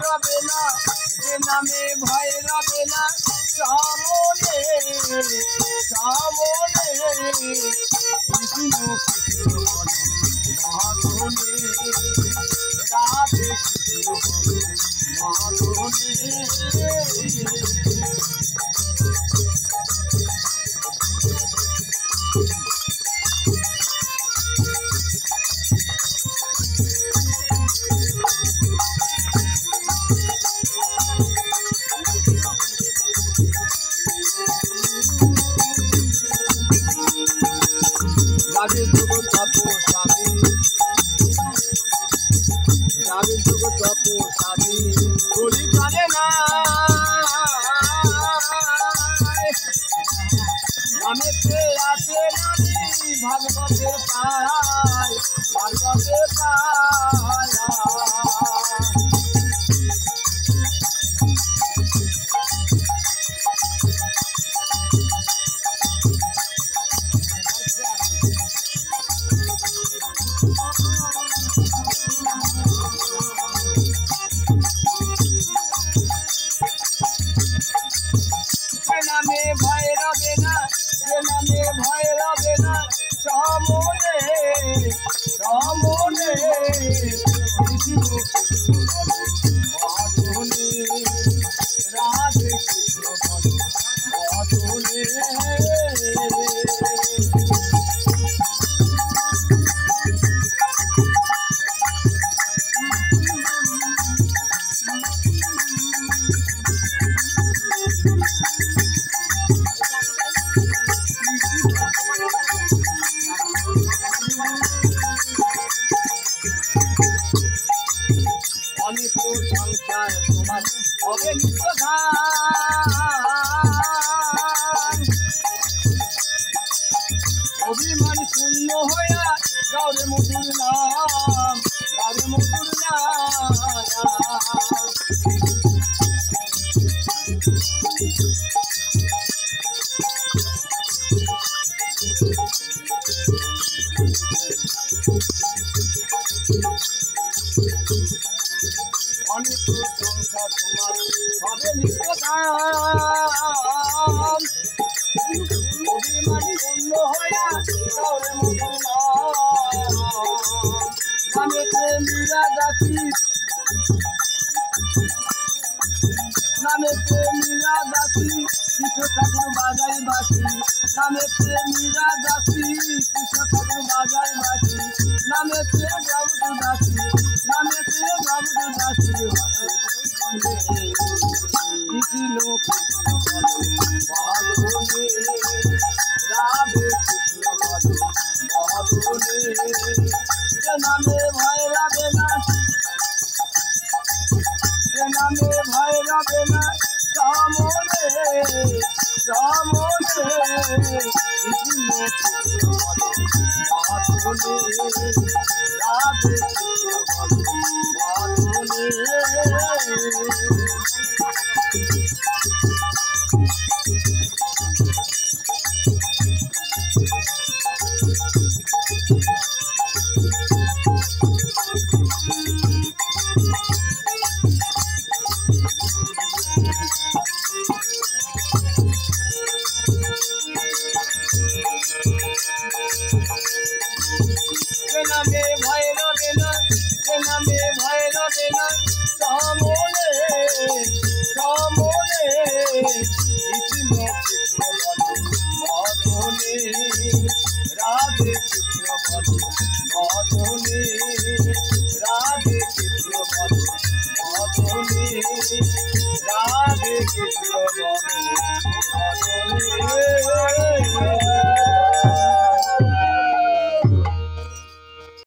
রবে না, যে নামে ভয় রবে না সামনে সামনে। কৃষ্ণ কৃষ্ণ বলো মহাধনে, রাধে কৃষ্ণ বলো মহাধনে। রাগে জগৎ তপস্বামী, রাগে জগৎ তপস্বামী, বলি জানে না নামেতে আছে নামি ভাগবতের পায়, ভাগবতের পায়। নামে ভয় রবে না, যে নামে ভয় রবে না সামনে সামনে। কৃষ্ণ কৃষ্ণ বলো মহাধনে, রাধে কৃষ্ণ বলো মহাধনে। অনেক সংসার তোমার হবে নিত্যধান, অভিমান শূন্য হইয়া গৌরে মধুর নাম, গৌরে মধুর নাম। অনেক সংসার তোমার হবে নিত্যধাম, অভিমান শূন্য হইয়া গৌরে মধুর নাম। নামেতে মীরা দাসী, নামেতে মীরা দাসী, কৃষ্ণ ঠাকুর বাজাই বাসি, নামেতে মীরা দাসী, কৃষ্ণ ঠাকুর বাজাই বাসি, নামেতে বাবু দাসী, নামেতে বাবু দাসী। কৃষ্ণ কৃষ্ণ বলো মহাধনে, রাধে কৃষ্ণ বলো মহাধনে। যে নামে ভয় রবে না, যে নামে ভয় রবে না সামনে সামনে। কৃষ্ণ কৃষ্ণ বলো মহাধনে, রাধে কৃষ্ণ বলো মহাধনে। যে নামে ভয় রবে না, যে নামে ভয় রবে না সামনে সামনে। কৃষ্ণ কৃষ্ণ বলো মহাধনে, রাধে